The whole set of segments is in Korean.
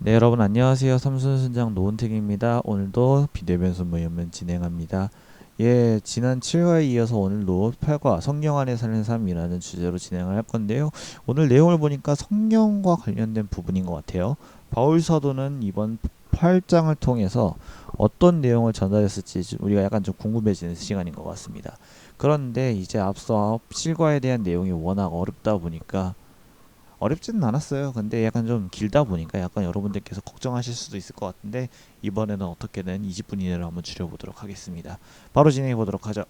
네, 여러분 안녕하세요. 삼순순장 노은택입니다. 오늘도 비대면 변수 모임을 진행합니다. 예, 지난 7화에 이어서 오늘도 8과 성령 안에 사는 삶이라는 주제로 진행을 할 건데요. 오늘 내용을 보니까 성령과 관련된 부분인 것 같아요. 바울 사도는 이번 8장을 통해서 어떤 내용을 전달했을지 우리가 약간 좀 궁금해지는 시간인 것 같습니다. 그런데 이제 앞서 실과에 대한 내용이 워낙 어렵다 보니까 어렵지는 않았어요. 근데 약간 좀 길다 보니까 약간 여러분들께서 걱정하실 수도 있을 것 같은데 이번에는 어떻게든 20분 이내로 한번 줄여보도록 하겠습니다. 바로 진행해 보도록 하죠.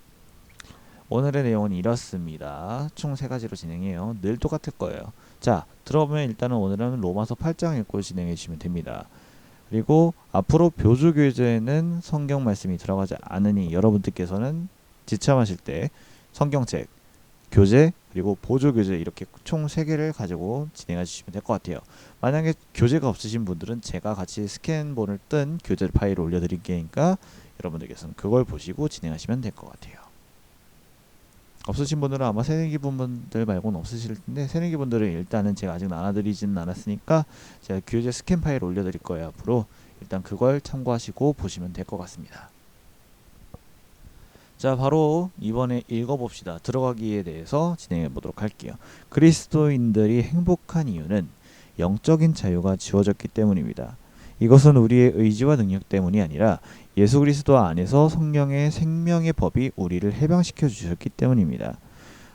오늘의 내용은 이렇습니다. 총 3가지로 진행해요. 늘 똑같을 거예요. 자, 들어보면 일단은 오늘은 로마서 8장 읽고 진행해 주시면 됩니다. 그리고 앞으로 교주교재에는 성경 말씀이 들어가지 않으니 여러분들께서는 지참하실 때 성경책, 교재 그리고 보조 교재 이렇게 총 3개를 가지고 진행해 주시면 될 것 같아요. 만약에 교재가 없으신 분들은 제가 같이 스캔본을 뜬 교재 파일을 올려드릴 테니까 여러분들께서는 그걸 보시고 진행하시면 될 것 같아요. 없으신 분들은 아마 새내기 분들 말고는 없으실 텐데 새내기 분들은 일단은 제가 아직 나눠드리지는 않았으니까 제가 교재 스캔 파일 올려드릴 거예요. 앞으로 일단 그걸 참고하시고 보시면 될 것 같습니다. 자, 바로 이번에 읽어봅시다. 들어가기에 대해서 진행해 보도록 할게요. 그리스도인들이 행복한 이유는 영적인 자유가 주어졌기 때문입니다. 이것은 우리의 의지와 능력 때문이 아니라 예수 그리스도 안에서 성령의 생명의 법이 우리를 해방시켜 주셨기 때문입니다.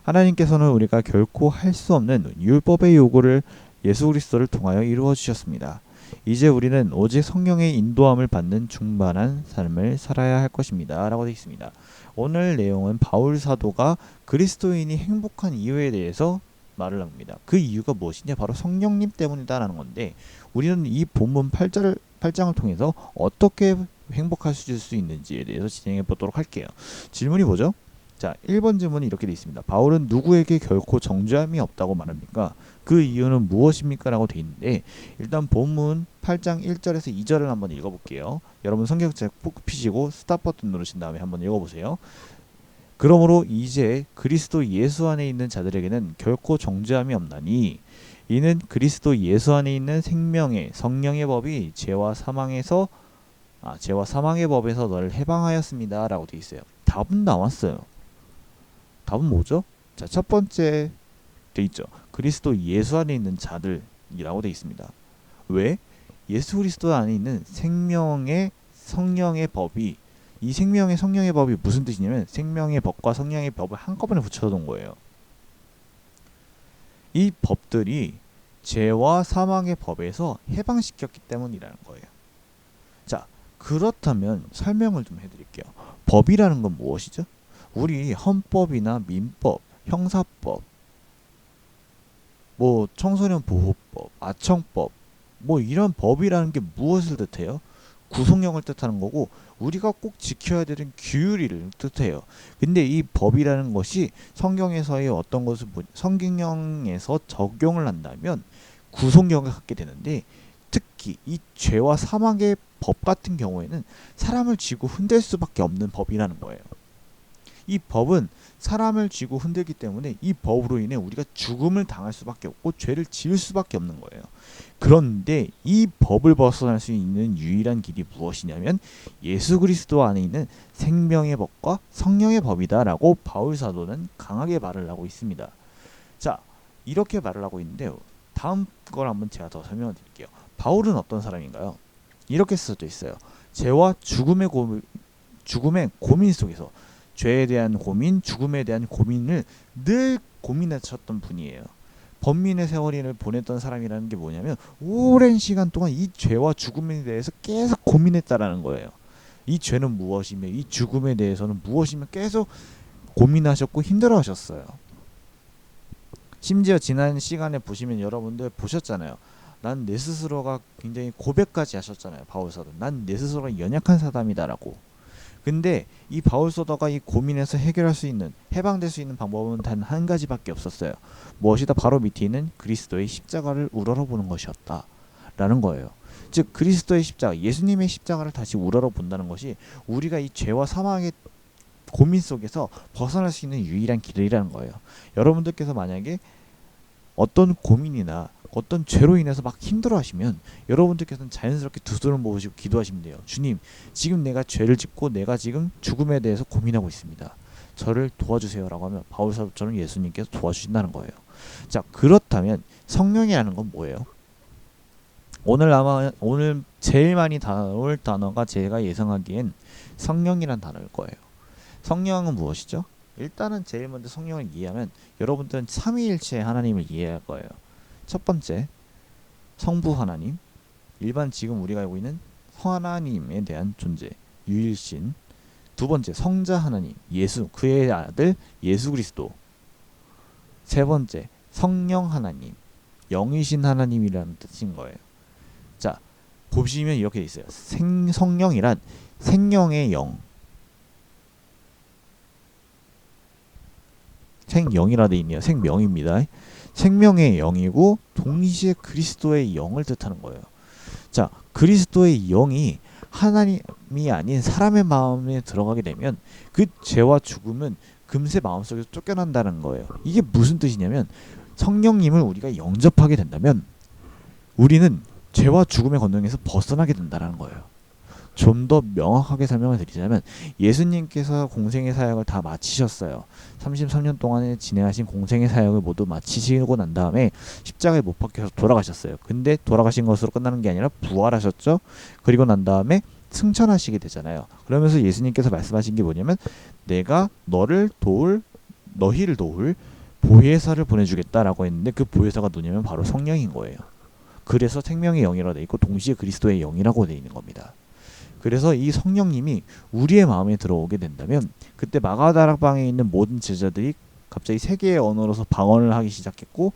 하나님께서는 우리가 결코 할 수 없는 율법의 요구를 예수 그리스도를 통하여 이루어 주셨습니다. 이제 우리는 오직 성령의 인도함을 받는 충만한 삶을 살아야 할 것입니다. 라고 되어 있습니다. 오늘 내용은 바울 사도가 그리스도인이 행복한 이유에 대해서 말을 합니다. 그 이유가 무엇이냐? 바로 성령님 때문이다라는 건데 우리는 이 본문 8장을 통해서 어떻게 행복할 수 있는지에 대해서 진행해 보도록 할게요. 질문이 뭐죠? 자, 1번 질문이 이렇게 되어 있습니다. 바울은 누구에게 결코 정죄함이 없다고 말합니까? 그 이유는 무엇입니까? 라고 되어 있는데 일단 본문 8장 1절에서 2절을 한번 읽어볼게요. 여러분 성경책 꼭 피시고 스탑 버튼 누르신 다음에 한번 읽어보세요. 그러므로 이제 그리스도 예수 안에 있는 자들에게는 결코 정죄함이 없나니 이는 그리스도 예수 안에 있는 생명의 성령의 법이 죄와 사망의 법에서 너를 해방하였습니다. 라고 되어 있어요. 답은 나왔어요. 답은 뭐죠? 자, 첫 번째 돼 있죠. 그리스도 예수 안에 있는 자들이라고 돼 있습니다. 왜? 예수 그리스도 안에 있는 생명의 성령의 법이 이 생명의 성령의 법이 무슨 뜻이냐면 생명의 법과 성령의 법을 한꺼번에 붙여놓은 거예요. 이 법들이 죄와 사망의 법에서 해방시켰기 때문이라는 거예요. 자, 그렇다면 설명을 좀 해드릴게요. 법이라는 건 무엇이죠? 우리 헌법이나 민법, 형사법, 뭐 청소년 보호법, 아청법, 뭐 이런 법이라는 게 무엇을 뜻해요? 구속령을 뜻하는 거고 우리가 꼭 지켜야 되는 규율을 뜻해요. 근데 이 법이라는 것이 성경에서의 어떤 것을 성경에서 적용을 한다면 구속령을 갖게 되는데 특히 이 죄와 사망의 법 같은 경우에는 사람을 쥐고 흔들 수밖에 없는 법이라는 거예요. 이 법은 사람을 쥐고 흔들기 때문에 이 법으로 인해 우리가 죽음을 당할 수밖에 없고 죄를 지을 수밖에 없는 거예요. 그런데 이 법을 벗어날 수 있는 유일한 길이 무엇이냐면 예수 그리스도 안에 있는 생명의 법과 성령의 법이다라고 바울 사도는 강하게 말을 하고 있습니다. 자, 이렇게 말을 하고 있는데요. 다음 걸 한번 제가 더 설명을 드릴게요. 바울은 어떤 사람인가요? 이렇게 써져 있어요. 죄와 죽음의 고민 속에서 죄에 대한 고민, 죽음에 대한 고민을 늘 고민하셨던 분이에요. 번민의 세월을 보냈던 사람이라는 게 뭐냐면 오랜 시간 동안 이 죄와 죽음에 대해서 계속 고민했다라는 거예요. 이 죄는 무엇이며 이 죽음에 대해서는 무엇이며 계속 고민하셨고 힘들어하셨어요. 심지어 지난 시간에 보시면 여러분들 보셨잖아요. 난 내 스스로가 굉장히 고백까지 하셨잖아요. 바울사도 난 내 스스로가 연약한 사람이다라고. 근데 이 바울 소더가 이 고민에서 해결할 수 있는 해방될 수 있는 방법은 단 한 가지밖에 없었어요. 무엇이다? 바로 밑에 있는 그리스도의 십자가를 우러러보는 것이었다 라는 거예요. 즉 그리스도의 십자가, 예수님의 십자가를 다시 우러러본다는 것이 우리가 이 죄와 사망의 고민 속에서 벗어날 수 있는 유일한 길이라는 거예요. 여러분들께서 만약에 어떤 고민이나 어떤 죄로 인해서 막 힘들어하시면 여러분들께서는 자연스럽게 두 손을 모으시고 기도하시면 돼요. 주님, 지금 내가 죄를 짓고 내가 지금 죽음에 대해서 고민하고 있습니다. 저를 도와주세요라고 하면 바울 사도처럼 예수님께서 도와주신다는 거예요. 자, 그렇다면 성령이라는 건 뭐예요? 오늘 제일 많이 나올 단어가 제가 예상하기엔 성령이란 단어일 거예요. 성령은 무엇이죠? 일단은 제일 먼저 성령을 이해하면 여러분들은 삼위일체의 하나님을 이해할 거예요. 첫 번째, 성부 하나님, 일반 지금 우리가 알고 있는 하나님에 대한 존재, 유일신. 두 번째, 성자 하나님, 예수, 그의 아들 예수 그리스도. 세 번째, 성령 하나님, 영이신 하나님이라는 뜻인 거예요. 자, 보시면 이렇게 돼 있어요. 성령이란 생명의 영, 생영이라 돼 있네요. 생명입니다. 생명의 영이고 동시에 그리스도의 영을 뜻하는 거예요. 자, 그리스도의 영이 하나님이 아닌 사람의 마음에 들어가게 되면 그 죄와 죽음은 금세 마음속에서 쫓겨난다는 거예요. 이게 무슨 뜻이냐면 성령님을 우리가 영접하게 된다면 우리는 죄와 죽음의 권능에서 벗어나게 된다는 거예요. 좀 더 명확하게 설명을 드리자면 예수님께서 공생의 사역을 다 마치셨어요. 33년 동안에 진행하신 공생의 사역을 모두 마치시고 난 다음에 십자가에 못 박혀서 돌아가셨어요. 근데 돌아가신 것으로 끝나는 게 아니라 부활하셨죠. 그리고 난 다음에 승천하시게 되잖아요. 그러면서 예수님께서 말씀하신 게 뭐냐면 내가 너희를 도울 보혜사를 보내주겠다라고 했는데 그 보혜사가 누구냐면 바로 성령인 거예요. 그래서 생명의 영이라고 돼 있고 동시에 그리스도의 영이라고 돼 있는 겁니다. 그래서 이 성령님이 우리의 마음에 들어오게 된다면 그때 마가다락방에 있는 모든 제자들이 갑자기 세 개의 언어로서 방언을 하기 시작했고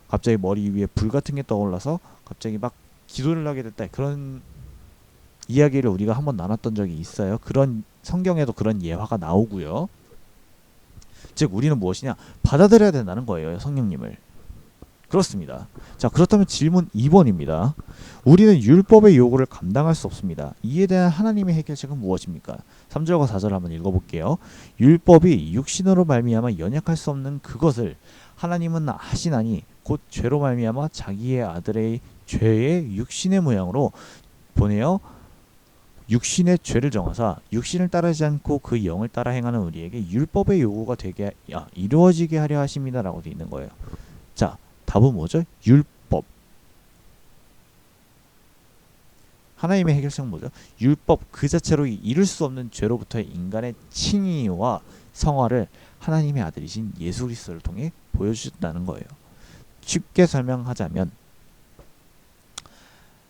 갑자기 머리 위에 불 같은 게 떠올라서 갑자기 막 기도를 하게 됐다. 그런 이야기를 우리가 한번 나눴던 적이 있어요. 그런 성경에도 그런 예화가 나오고요. 즉 우리는 무엇이냐? 받아들여야 된다는 거예요. 성령님을. 그렇습니다. 자, 그렇다면 질문 2번입니다. 우리는 율법의 요구를 감당할 수 없습니다. 이에 대한 하나님의 해결책은 무엇입니까? 3절과 4절 한번 읽어볼게요. 율법이 육신으로 말미암아 연약할 수 없는 그것을 하나님은 하시나니 곧 죄로 말미암아 자기의 아들의 죄의 육신의 모양으로 보내어 육신의 죄를 정하사 육신을 따르지 않고 그 영을 따라 행하는 우리에게 율법의 요구가 되게 이루어지게 하려 하십니다라고 되어 있는 거예요. 자, 답은 뭐죠? 율법. 하나님의 해결책은 뭐죠? 율법 그 자체로 이룰 수 없는 죄로부터의 인간의 칭의와 성화를 하나님의 아들이신 예수 그리스도를 통해 보여주셨다는 거예요. 쉽게 설명하자면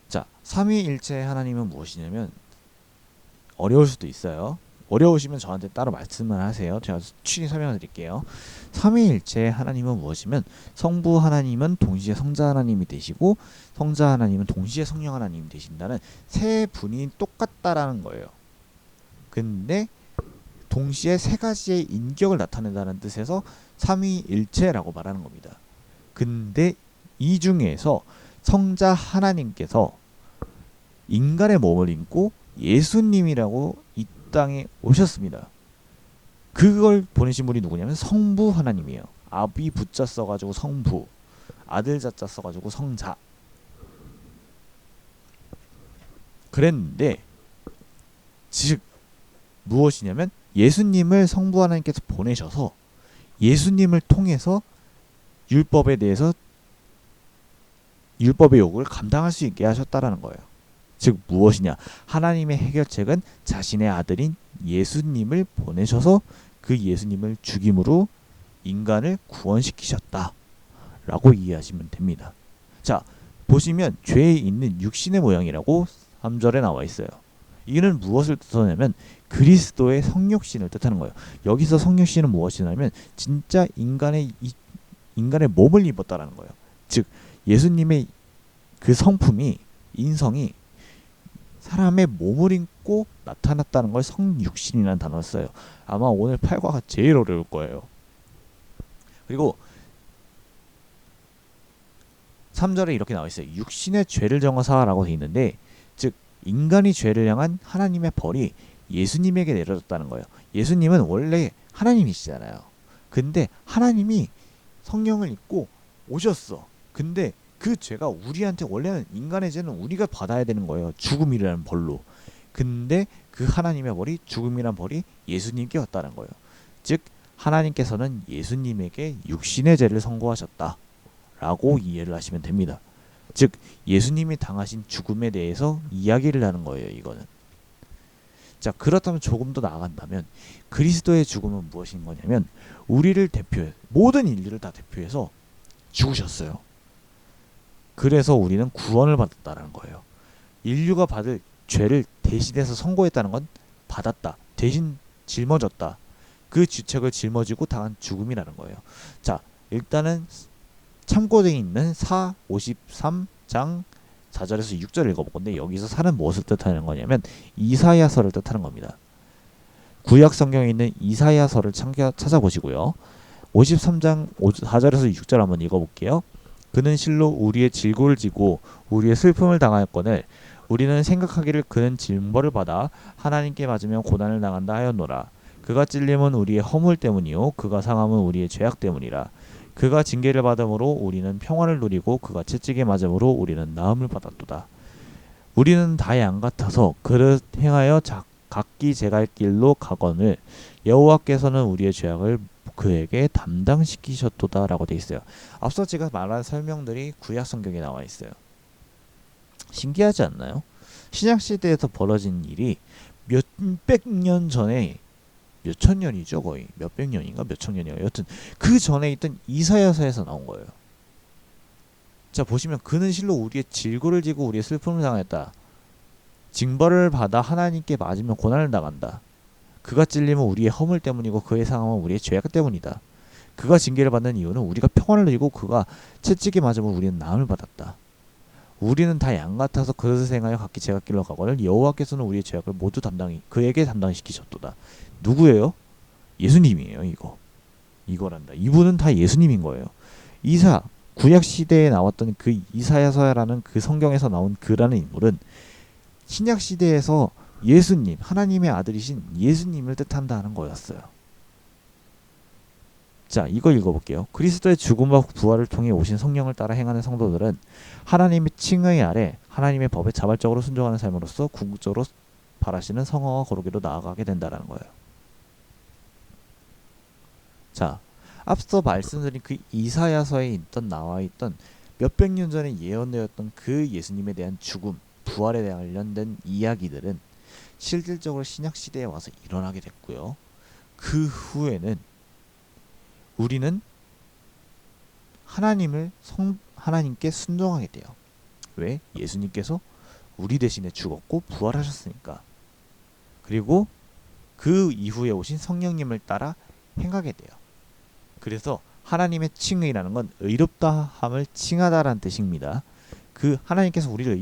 자, 삼위일체의 하나님은 무엇이냐면 어려울 수도 있어요. 어려우시면 저한테 따로 말씀을 하세요. 제가 추리 설명을 드릴게요. 삼위일체의 하나님은 무엇이면 성부 하나님은 동시에 성자 하나님이 되시고 성자 하나님은 동시에 성령 하나님이 되신다는 세 분이 똑같다라는 거예요. 근데 동시에 세 가지의 인격을 나타낸다는 뜻에서 삼위일체라고 말하는 겁니다. 근데 이 중에서 성자 하나님께서 인간의 몸을 입고 예수님이라고 이 땅에 오셨습니다. 그걸 보내신 분이 누구냐면 성부 하나님이에요. 아비 부자 써가지고 성부, 아들 자자 써가지고 성자. 그랬는데 즉 무엇이냐면 예수님을 성부 하나님께서 보내셔서 예수님을 통해서 율법에 대해서 율법의 요구를 감당할 수 있게 하셨다라는 거예요. 즉 무엇이냐? 하나님의 해결책은 자신의 아들인 예수님을 보내셔서 그 예수님을 죽임으로 인간을 구원시키셨다 라고 이해하시면 됩니다. 자, 보시면 죄에 있는 육신의 모양이라고 3절에 나와 있어요. 이는 무엇을 뜻하냐면 그리스도의 성육신을 뜻하는 거예요. 여기서 성육신은 무엇이냐면 진짜 인간의 몸을 입었다라는 거예요. 즉 예수님의 그 성품이 인성이 사람의 몸을 입고 나타났다는 걸 성육신이라는 단어를 써요. 아마 오늘 8과가 제일 어려울 거예요. 그리고 3절에 이렇게 나와 있어요. 육신의 죄를 정하사라고 되어 있는데 즉 인간이 죄를 향한 하나님의 벌이 예수님에게 내려졌다는 거예요. 예수님은 원래 하나님이시잖아요. 근데 하나님이 성령을 입고 오셨어. 근데 그 죄가 우리한테 원래는 인간의 죄는 우리가 받아야 되는 거예요. 죽음이라는 벌로. 근데 그 하나님의 벌이 죽음이란 벌이 예수님께 왔다는 거예요. 즉 하나님께서는 예수님에게 육신의 죄를 선고하셨다라고 이해를 하시면 됩니다. 즉 예수님이 당하신 죽음에 대해서 이야기를 하는 거예요. 이거는. 자, 그렇다면 조금 더 나아간다면 그리스도의 죽음은 무엇인 거냐면 우리를 대표해 모든 인류를 다 대표해서 죽으셨어요. 그래서 우리는 구원을 받았다는 거예요. 인류가 받을 죄를 대신해서 선고했다는 건 받았다. 대신 짊어졌다. 그 주책을 짊어지고 당한 죽음이라는 거예요. 자, 일단은 참고되어 있는 53장 4절에서 6절 읽어볼 건데 여기서 사는 무엇을 뜻하는 거냐면 이사야서를 뜻하는 겁니다. 구약 성경에 있는 이사야서를 찾아보시고요. 53장 4절에서 6절 한번 읽어볼게요. 그는 실로 우리의 질고를 지고 우리의 슬픔을 당하였거늘 우리는 생각하기를 그는 징벌을 받아 하나님께 맞으며 고난을 당한다 하였노라. 그가 찔림은 우리의 허물 때문이요 그가 상함은 우리의 죄악 때문이라. 그가 징계를 받음으로 우리는 평안을 누리고 그가 채찍에 맞음으로 우리는 나음을 받았도다. 우리는 다 양 같아서 그릇 행하여 각기 제갈 길로 가거늘 여호와께서는 우리의 죄악을 그에게 담당시키셨도다 라고 되어 있어요. 앞서 제가 말한 설명들이 구약 성경에 나와 있어요. 신기하지 않나요? 신약시대에서 벌어진 일이 몇백 년 전에 몇천 년이죠. 거의 몇백 년인가 몇천 년인가 여튼 그 전에 있던 이사야서에서 나온 거예요. 자, 보시면 그는 실로 우리의 질고를 지고 우리의 슬픔을 당했다. 징벌을 받아 하나님께 맞으면 고난을 당한다. 그가 찔림은 우리의 허물 때문이고 그의 상함은 우리의 죄악 때문이다. 그가 징계를 받는 이유는 우리가 평안을 누리고 그가 채찍에 맞으면 우리는 나음을 받았다. 우리는 다 양 같아서 그릇을 행하여 각기 제각길로 가거늘 여호와께서는 우리의 죄악을 모두 그에게 담당시키셨도다. 누구예요? 예수님이에요. 이거란다. 이분은 다 예수님인 거예요. 구약 시대에 나왔던 그 이사야서라는 그 성경에서 나온 그라는 인물은 신약 시대에서 예수님, 하나님의 아들이신 예수님을 뜻한다는 거였어요. 자, 이거 읽어볼게요. 그리스도의 죽음과 부활을 통해 오신 성령을 따라 행하는 성도들은 하나님의 칭의 아래 하나님의 법에 자발적으로 순종하는 삶으로써 궁극적으로 바라시는 성화와 거룩으로 나아가게 된다는 거예요. 자, 앞서 말씀드린 그 이사야서에 나와있던 몇백 년 전에 예언되었던 그 예수님에 대한 죽음, 부활에 관련된 이야기들은 실질적으로 신약시대에 와서 일어나게 됐고요. 그 후에는 우리는 하나님께 순종하게 돼요. 왜? 예수님께서 우리 대신에 죽었고 부활하셨으니까. 그리고 그 이후에 오신 성령님을 따라 행하게 돼요. 그래서 하나님의 칭의라는 건 의롭다함을 칭하다라는 뜻입니다. 그 하나님께서 우리를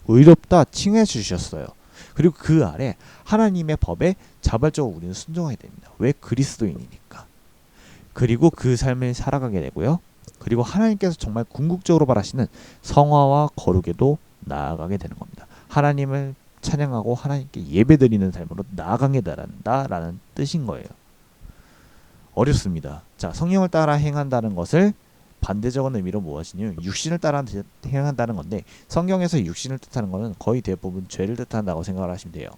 의롭다 칭해 주셨어요. 그리고 그 아래 하나님의 법에 자발적으로 우리는 순종하게 됩니다. 왜? 그리스도인이니까. 그리고 그 삶을 살아가게 되고요. 그리고 하나님께서 정말 궁극적으로 바라시는 성화와 거룩에도 나아가게 되는 겁니다. 하나님을 찬양하고 하나님께 예배드리는 삶으로 나아가게 된다라는 뜻인 거예요. 어렵습니다. 자, 성령을 따라 행한다는 것을 반대적인 의미로 무엇이냐면 육신을 따라 행한다는 건데 성경에서 육신을 뜻하는 것은 거의 대부분 죄를 뜻한다고 생각을 하시면 돼요.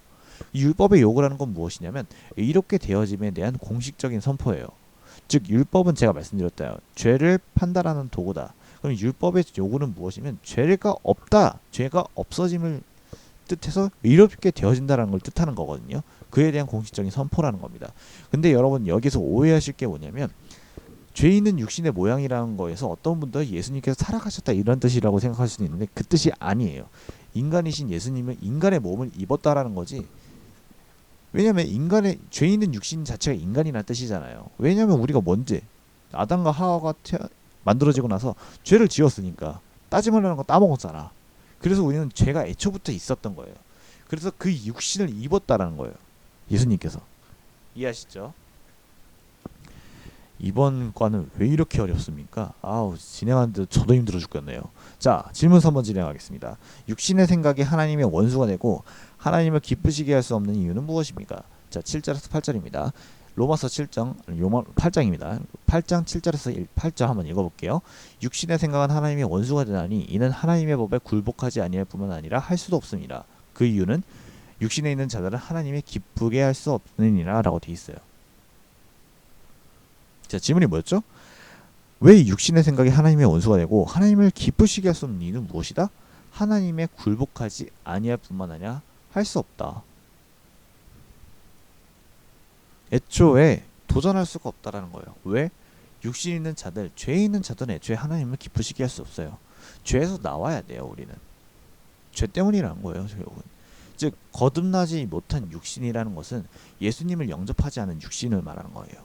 이 율법의 요구라는 건 무엇이냐면 이렇게 되어짐에 대한 공식적인 선포예요. 즉 율법은 제가 말씀드렸다요. 죄를 판단하는 도구다. 그럼 율법의 요구는 무엇이면 죄가 없다. 죄가 없어짐을 뜻해서 이렇게 되어진다는 걸 뜻하는 거거든요. 그에 대한 공식적인 선포라는 겁니다. 근데 여러분 여기서 오해하실 게 뭐냐면 죄 있는 육신의 모양이라는 거에서 어떤 분들은 예수님께서 살아가셨다 이런 뜻이라고 생각할 수는 있는데 그 뜻이 아니에요. 인간이신 예수님은 인간의 몸을 입었다라는 거지. 왜냐하면 인간의 죄 있는 육신 자체가 인간이라는 뜻이잖아요. 왜냐하면 우리가 먼저 아담과 하와가 만들어지고 나서 죄를 지었으니까 따지면 거 따먹었잖아. 그래서 우리는 죄가 애초부터 있었던 거예요. 그래서 그 육신을 입었다라는 거예요. 예수님께서. 이해하시죠? 이번 과는 왜 이렇게 어렵습니까? 진행하는데 저도 힘들어 죽겠네요. 자, 질문 3번 진행하겠습니다. 육신의 생각이 하나님의 원수가 되고 하나님을 기쁘시게 할 수 없는 이유는 무엇입니까? 자, 7절에서 8절입니다. 로마서 7장, 8장입니다. 8장 7절에서 8절 한번 읽어볼게요. 육신의 생각은 하나님의 원수가 되나니 이는 하나님의 법에 굴복하지 아니할 뿐만 아니라 할 수도 없습니다. 그 이유는 육신에 있는 자들은 하나님의 기쁘게 할 수 없느니라 라고 되어 있어요. 자, 질문이 뭐였죠? 왜 육신의 생각이 하나님의 원수가 되고 하나님을 기쁘시게 할 수 없는 이유는 무엇이다? 하나님의 굴복하지 아니할 뿐만 아니라 할 수 없다. 애초에 도전할 수가 없다라는 거예요. 왜? 육신 있는 자들, 죄 있는 자들은 애초에 하나님을 기쁘시게 할 수 없어요. 죄에서 나와야 돼요. 우리는 죄 때문이라는 거예요. 결국은. 즉 거듭나지 못한 육신이라는 것은 예수님을 영접하지 않은 육신을 말하는 거예요.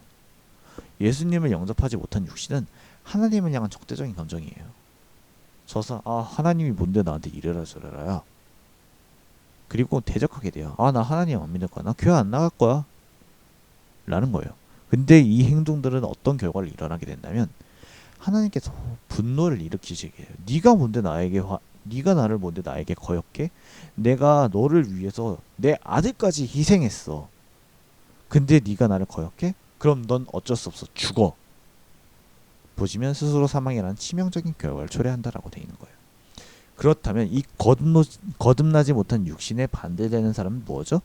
예수님을 영접하지 못한 육신은 하나님을 향한 적대적인 감정이에요. 저서 하나님이 뭔데 나한테 이래라 저래라야. 그리고 대적하게 돼요. 나 하나님 안 믿을 거야. 나 교회 안 나갈 거야. 라는 거예요. 근데 이 행동들은 어떤 결과를 일어나게 된다면 하나님께서 분노를 일으키시게 해요. 네가 나를 뭔데 나에게 거역해? 내가 너를 위해서 내 아들까지 희생했어. 근데 네가 나를 거역해? 그럼 넌 어쩔 수 없어. 죽어. 보시면 스스로 사망이라는 치명적인 결과를 초래한다라고 되어 있는 거예요. 그렇다면 이 거듭나지 못한 육신에 반대되는 사람은 뭐죠?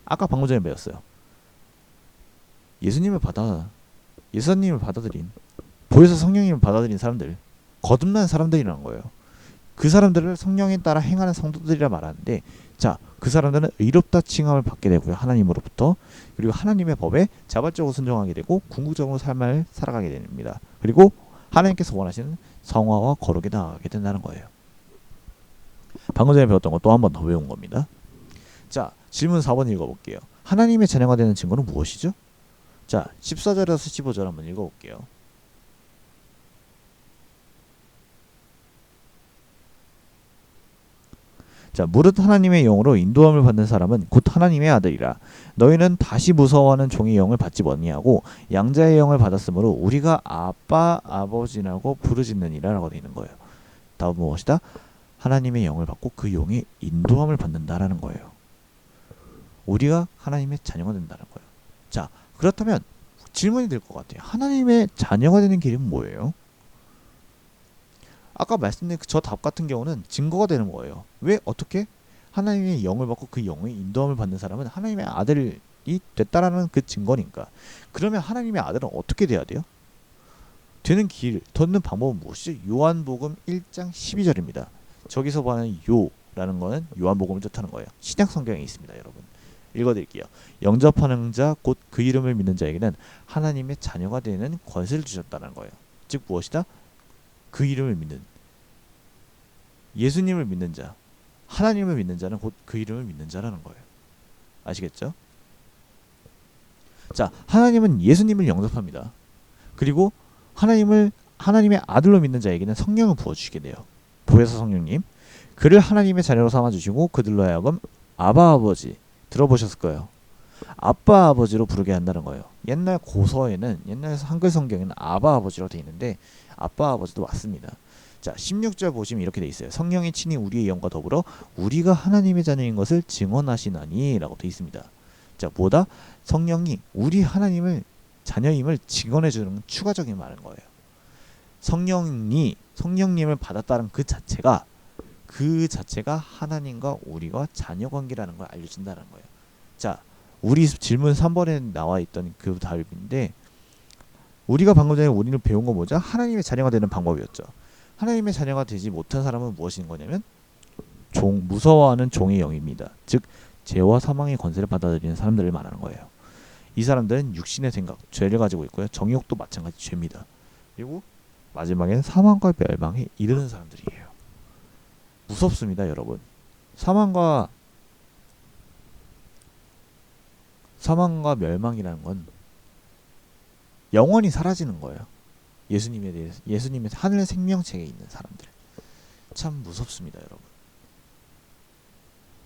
아까 방금 전에 배웠어요. 예수님을 받아들인 보혜사 성령님을 받아들인 사람들, 거듭난 사람들이라는 거예요. 그 사람들을 성령에 따라 행하는 성도들이라 말하는데, 자, 그 사람들은 의롭다 칭함을 받게 되고요. 하나님으로부터. 그리고 하나님의 법에 자발적으로 순종하게 되고 궁극적으로 삶을 살아가게 됩니다. 그리고 하나님께서 원하시는 성화와 거룩에 나아가게 된다는 거예요. 방금 전에 배웠던 거 또 한 번 더 외운 겁니다. 자, 질문 4번 읽어볼게요. 하나님의 자녀가 되는 증거는 무엇이죠? 자, 14절에서 15절 한번 읽어볼게요. 자, 무릇 하나님의 영으로 인도함을 받는 사람은 곧 하나님의 아들이라. 너희는 다시 무서워하는 종의 영을 받지 못하고 양자의 영을 받았으므로 우리가 아빠 아버지라고 부르짖느니라 라고 되어 있는 거예요. 다음 무엇이다? 하나님의 영을 받고 그 영의 인도함을 받는다라는 거예요. 우리가 하나님의 자녀가 된다는 거예요. 자, 그렇다면 질문이 될 것 같아요. 하나님의 자녀가 되는 길은 뭐예요? 아까 말씀드린 저 답 같은 경우는 증거가 되는 거예요. 왜? 어떻게? 하나님의 영을 받고 그 영의 인도함을 받는 사람은 하나님의 아들이 됐다라는 그 증거니까. 그러면 하나님의 아들은 어떻게 돼야 돼요? 되는 길, 되는 방법은 무엇이죠? 요한복음 1장 12절입니다. 저기서 보는 요라는 거는 요한복음을 뜻하는 거예요. 신약 성경에 있습니다, 여러분. 읽어드릴게요. 영접하는 자 곧 그 이름을 믿는 자에게는 하나님의 자녀가 되는 권세를 주셨다는 거예요. 즉 무엇이다? 그 이름을 믿는, 예수님을 믿는 자, 하나님을 믿는 자는 곧 그 이름을 믿는 자라는 거예요. 아시겠죠? 자, 하나님은 예수님을 영접합니다. 그리고 하나님의 아들로 믿는 자에게는 성령을 부어주시게 돼요. 보혜사 성령님. 그를 하나님의 자녀로 삼아주시고 그들로 하여금 아바 아버지, 들어보셨을 거예요. 아빠 아버지로 부르게 한다는 거예요. 옛날 고서에는, 옛날 한글 성경에는 아바 아버지로 되어 있는데 아빠 아버지도 맞습니다. 자, 16절 보시면 이렇게 되어 있어요. 성령이 친히 우리의 영과 더불어 우리가 하나님의 자녀인 것을 증언하시나니 라고 되어 있습니다. 자, 뭐다? 성령이 우리 하나님을 자녀임을 증언해주는 추가적인 말인 거예요. 성령님을 받았다는 그 자체가 하나님과 우리가 자녀 관계라는 걸 알려준다는 거예요. 자, 우리 질문 3번에 나와 있던 그 답인데, 우리가 방금 전에 우리는 배운 거 뭐죠? 하나님의 자녀가 되는 방법이었죠. 하나님의 자녀가 되지 못한 사람은 무엇인 거냐면 무서워하는 종의 영입니다. 즉 죄와 사망의 권세를 받아들이는 사람들을 말하는 거예요. 이 사람들은 육신의 생각, 죄를 가지고 있고요. 정욕도 마찬가지 죄입니다. 그리고 마지막에는 사망과 멸망에 이르는 사람들이에요. 무섭습니다, 여러분. 사망과 멸망이라는 건 영원히 사라지는 거예요. 예수님의 하늘 생명체에 있는 사람들. 참 무섭습니다, 여러분.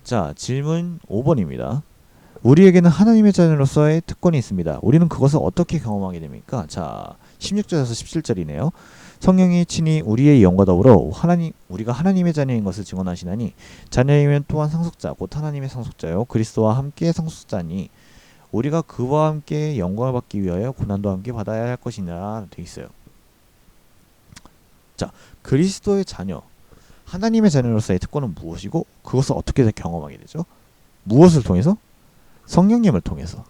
자, 질문 5번입니다. 우리에게는 하나님의 자녀로서의 특권이 있습니다. 우리는 그것을 어떻게 경험하게 됩니까? 자, 16절에서 17절이네요. 성령이 친히 우리의 영과 더불어 우리가 하나님의 자녀인 것을 증언하시나니 자녀이면 또한 상속자 곧 하나님의 상속자요 그리스도와 함께 상속자니 우리가 그와 함께 영광을 받기 위하여 고난도 함께 받아야 할 것이니라 되어 있어요. 자, 그리스도의 자녀, 하나님의 자녀로서의 특권은 무엇이고 그것을 어떻게 경험하게 되죠? 무엇을 통해서? 성령님을 통해서.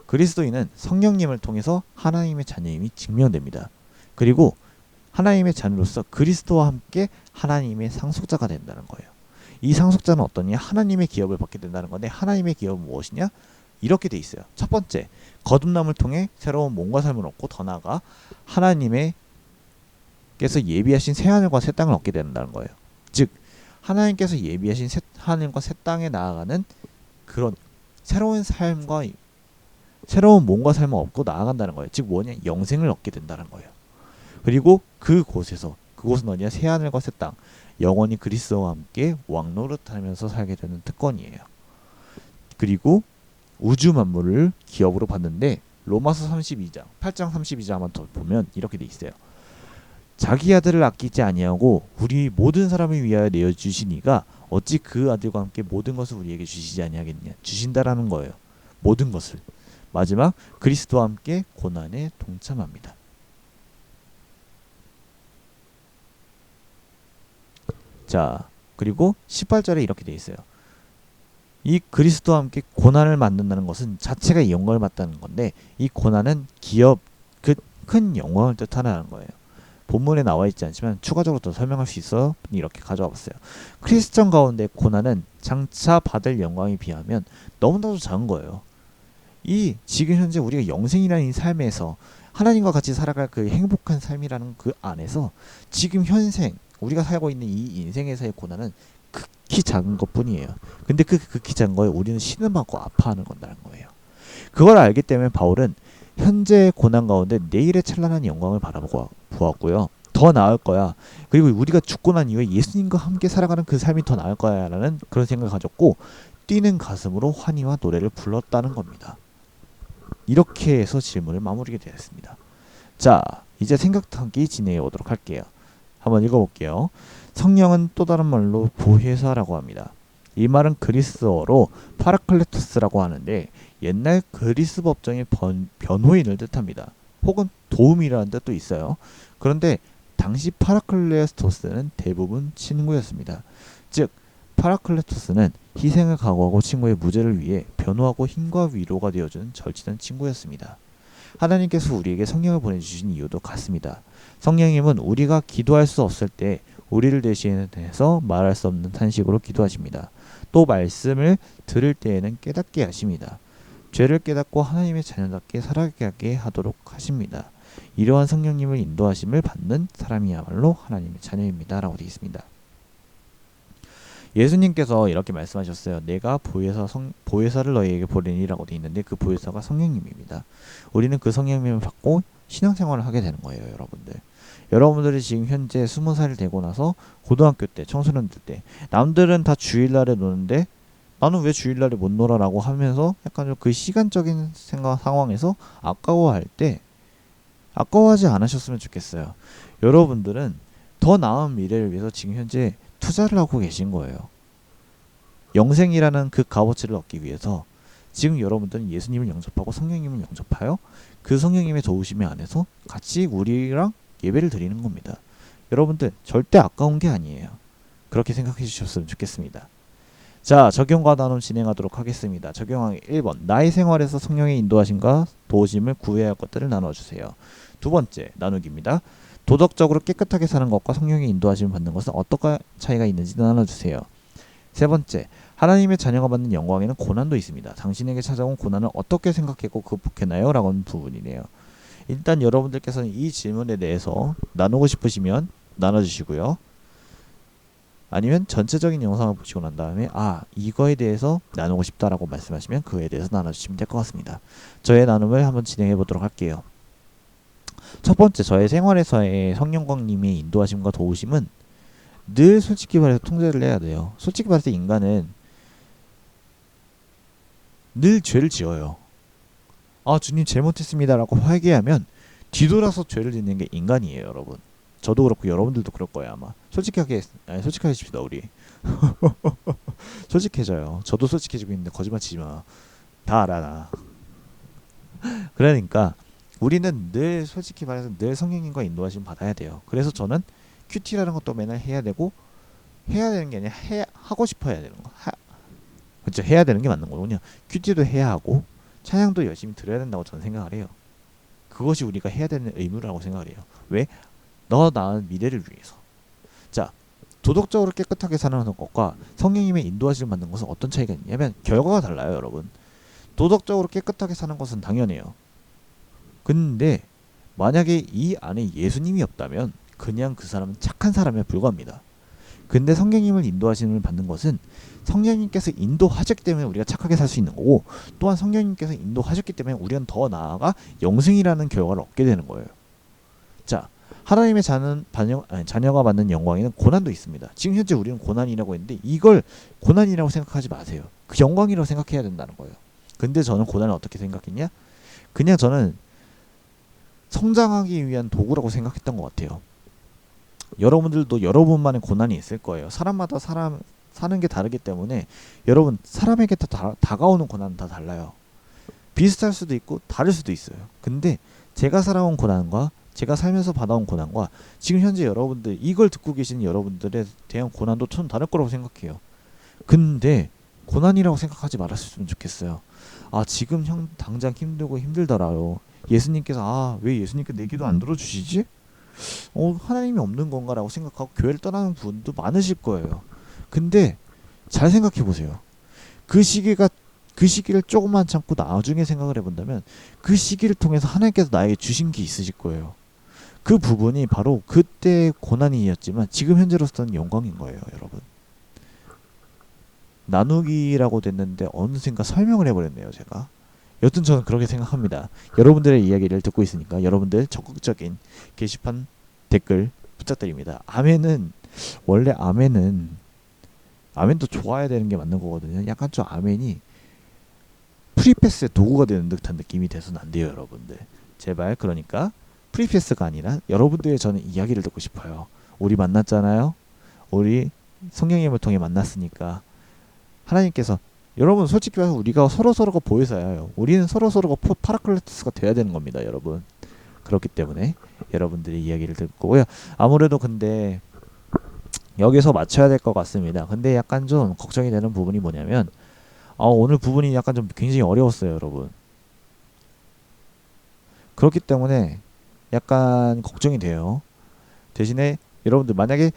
그리스도인은 성령님을 통해서 하나님의 자녀임이 증명됩니다. 그리고 하나님의 자녀로서 그리스도와 함께 하나님의 상속자가 된다는 거예요. 이 상속자는 어떠냐? 하나님의 기업을 받게 된다는 건데, 하나님의 기업은 무엇이냐? 이렇게 돼 있어요. 첫 번째, 거듭남을 통해 새로운 몸과 삶을 얻고, 더 나아가 하나님께서 예비하신 새 하늘과 새 땅을 얻게 된다는 거예요. 즉 하나님께서 예비하신 새 하늘과 새 땅에 나아가는 그런 새로운 삶과 새로운 몸과 삶을 얻고 나아간다는 거예요. 즉 뭐냐? 영생을 얻게 된다는 거예요. 그리고 그곳은 어디냐? 새 하늘과 새 땅, 영원히 그리스도와 함께 왕노릇하면서 살게 되는 특권이에요. 그리고 우주 만물을 기업으로 받는데, 로마서 32장 8장 32장만 더 보면 이렇게 돼 있어요. 자기 아들을 아끼지 아니하고 우리 모든 사람을 위하여 내어 주시니가 어찌 그 아들과 함께 모든 것을 우리에게 주시지 아니하겠느냐. 주신다라는 거예요. 모든 것을. 마지막, 그리스도와 함께 고난에 동참합니다. 자, 그리고 18절에 이렇게 되어 있어요. 이 그리스도와 함께 고난을 만든다는 것은 자체가 영광을 받다는 건데, 이 고난은 기업, 그 큰 영광을 뜻하는 거예요. 본문에 나와 있지 않지만 추가적으로 더 설명할 수 있어 이렇게 가져와 봤어요. 크리스천 가운데 고난은 장차 받을 영광에 비하면 너무나도 작은 거예요. 이 지금 현재 우리가 영생이라는 이 삶에서 하나님과 같이 살아갈 그 행복한 삶이라는 그 안에서 지금 현생 우리가 살고 있는 이 인생에서의 고난은 극히 작은 것 뿐이에요. 근데 그 극히 작은 거에 우리는 신음하고 아파하는 건다는 거예요. 그걸 알기 때문에 바울은 현재의 고난 가운데 내일의 찬란한 영광을 바라보았고요. 더 나을 거야. 그리고 우리가 죽고 난 이후에 예수님과 함께 살아가는 그 삶이 더 나을 거야 라는 그런 생각을 가졌고, 뛰는 가슴으로 환희와 노래를 불렀다는 겁니다. 이렇게 해서 질문을 마무리게 되었습니다. 자, 이제 생각하기 진행해 보도록 할게요. 한번 읽어볼게요. 성령은 또 다른 말로 보혜사라고 합니다. 이 말은 그리스어로 파라클레토스라고 하는데, 옛날 그리스 법정의 변호인을 뜻합니다. 혹은 도움이라는 뜻도 있어요. 그런데 당시 파라클레토스는 대부분 친구였습니다. 즉 파라클레토스는 희생을 각오하고 친구의 무죄를 위해 변호하고 힘과 위로가 되어주는 절친한 친구였습니다. 하나님께서 우리에게 성령을 보내주신 이유도 같습니다. 성령님은 우리가 기도할 수 없을 때 우리를 대신해서 말할 수 없는 탄식으로 기도하십니다. 또 말씀을 들을 때에는 깨닫게 하십니다. 죄를 깨닫고 하나님의 자녀답게 살아가게 하도록 하십니다. 이러한 성령님을 인도하심을 받는 사람이야말로 하나님의 자녀입니다. 라고 되어 있습니다. 예수님께서 이렇게 말씀하셨어요. 내가 보혜사를 너희에게 보내니라고 되어 있는데, 그 보혜사가 성령님입니다. 우리는 그 성령님을 받고 신앙생활을 하게 되는 거예요. 여러분들이 지금 현재 20살이 되고 나서 고등학교 때, 청소년들 때, 남들은 다 주일날에 노는데 나는 왜 주일날에 못 놀아라고 하면서 약간 좀 그 시간적인 상황에서 아까워할 때 아까워하지 않으셨으면 좋겠어요. 여러분들은 더 나은 미래를 위해서 지금 현재 투자를 하고 계신 거예요. 영생이라는 그 값어치를 얻기 위해서 지금 여러분들은 예수님을 영접하고 성령님을 영접하여 그 성령님의 도우심의 안에서 같이 우리랑 예배를 드리는 겁니다. 여러분들 절대 아까운 게 아니에요. 그렇게 생각해 주셨으면 좋겠습니다. 자, 적용과 나눔 진행하도록 하겠습니다. 적용하기 1번, 나의 생활에서 성령의 인도하심과 도우심을 구해야 할 것들을 나눠주세요. 두 번째, 나누기입니다. 도덕적으로 깨끗하게 사는 것과 성령의 인도하심을 받는 것은 어떤 차이가 있는지 나눠주세요. 세 번째, 하나님의 자녀가 받는 영광에는 고난도 있습니다. 당신에게 찾아온 고난을 어떻게 생각했고 극복했나요? 라는 부분이네요. 일단 여러분들께서는 이 질문에 대해서 나누고 싶으시면 나눠주시고요. 아니면 전체적인 영상을 보시고 난 다음에 이거에 대해서 나누고 싶다라고 말씀하시면 그거에 대해서 나눠주시면 될 것 같습니다. 저의 나눔을 한번 진행해 보도록 할게요. 첫 번째, 저의 생활에서의 성령광님의 인도하심과 도우심은 늘 솔직히 말해서 통제를 해야 돼요. 솔직히 말해서 인간은 늘 죄를 지어요. 주님 잘못했습니다 라고 회개하면 뒤돌아서 죄를 짓는 게 인간이에요. 여러분, 저도 그렇고 여러분들도 그럴 거예요. 아마 솔직하십시다 우리. 솔직해져요. 저도 솔직해지고 있는데 거짓말 치지 마. 다 알아 나. 그러니까 우리는 늘 솔직히 말해서 늘 성령님과 인도하심 받아야 돼요. 그래서 저는 큐티라는 것도 맨날 해야 되고 해야 되는 게 아니라 하고 싶어 해야 되는 거. 그렇죠. 해야 되는 게 맞는 거군요. 큐티도 해야 하고 찬양도 열심히 들어야 된다고 저는 생각을 해요. 그것이 우리가 해야 되는 의무라고 생각을 해요. 왜? 너 나은 미래를 위해서. 자, 도덕적으로 깨끗하게 사는 것과 성령님의 인도하심을 받는 것은 어떤 차이가 있냐면 결과가 달라요, 여러분. 도덕적으로 깨끗하게 사는 것은 당연해요. 근데 만약에 이 안에 예수님이 없다면 그냥 그 사람은 착한 사람에 불과합니다. 근데 성령님을 인도하심을 받는 것은 성령님께서 인도하셨기 때문에 우리가 착하게 살 수 있는 거고, 또한 성령님께서 인도하셨기 때문에 우리는 더 나아가 영생이라는 결과를 얻게 되는 거예요. 자, 하나님의 자녀가 받는 영광에는 고난도 있습니다. 지금 현재 우리는 고난이라고 했는데 이걸 고난이라고 생각하지 마세요. 그 영광이라고 생각해야 된다는 거예요. 근데 저는 고난을 어떻게 생각했냐? 그냥 저는 성장하기 위한 도구라고 생각했던 것 같아요. 여러분들도 여러분만의 고난이 있을 거예요. 사람마다 사는 게 다르기 때문에 여러분 사람에게 다가오는 고난은 다 달라요. 비슷할 수도 있고 다를 수도 있어요. 근데 제가 살아온 고난과 제가 살면서 받아온 고난과 지금 현재 여러분들 이걸 듣고 계시는 여러분들에 대한 고난도 좀 다를 거라고 생각해요. 근데 고난이라고 생각하지 말았으면 좋겠어요. 아, 지금 형 당장 힘들고 힘들더라요. 예수님께서 왜 예수님께 내 기도 안 들어주시지? 하나님이 없는 건가라고 생각하고 교회를 떠나는 분도 많으실 거예요. 근데 잘 생각해 보세요. 그 시기를 조금만 참고 나중에 생각을 해본다면 그 시기를 통해서 하나님께서 나에게 주신 게 있으실 거예요. 그 부분이 바로 그때의 고난이었지만 지금 현재로서는 영광인 거예요, 여러분. 나누기라고 됐는데 어느샌가 설명을 해버렸네요, 제가. 여튼 저는 그렇게 생각합니다. 여러분들의 이야기를 듣고 있으니까 여러분들 적극적인 게시판 댓글 부탁드립니다. 원래 아멘도 좋아야 되는 게 맞는 거거든요. 약간 좀 아멘이 프리패스의 도구가 되는 듯한 느낌이 돼서는 안 돼요, 여러분들. 제발 그러니까 프리패스가 아니라 여러분들의 저는 이야기를 듣고 싶어요. 우리 만났잖아요. 우리 성령님을 통해 만났으니까 하나님께서 여러분 솔직히 말해서 우리가 서로서로가 보혜사예요. 우리는 서로서로가 파라클레토스가 돼야 되는 겁니다, 여러분. 그렇기 때문에 여러분들의 이야기를 듣고요. 아무래도 근데 여기서 맞춰야 될 것 같습니다. 근데 약간 좀 걱정이 되는 부분이 뭐냐면 오늘 부분이 약간 좀 굉장히 어려웠어요, 여러분. 그렇기 때문에 약간 걱정이 돼요. 대신에 여러분들 만약에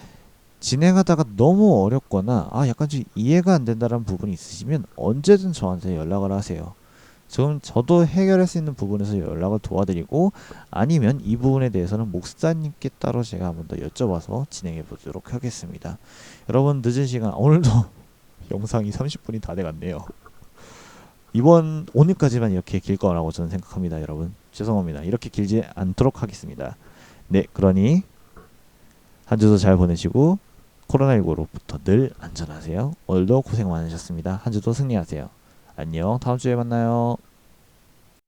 진행하다가 너무 어렵거나 약간 좀 이해가 안 된다는 부분이 있으시면 언제든 저한테 연락을 하세요. 저도 해결할 수 있는 부분에서 연락을 도와드리고, 아니면 이 부분에 대해서는 목사님께 따로 제가 한번 더 여쭤봐서 진행해 보도록 하겠습니다. 여러분 늦은 시간 오늘도 영상이 30분이 다 돼갔네요. 오늘까지만 이렇게 길 거라고 저는 생각합니다. 여러분 죄송합니다. 이렇게 길지 않도록 하겠습니다. 네, 그러니 한 주도 잘 보내시고 코로나19로부터 늘 안전하세요. 오늘도 고생 많으셨습니다. 한 주도 승리하세요. 안녕. 다음 주에 만나요.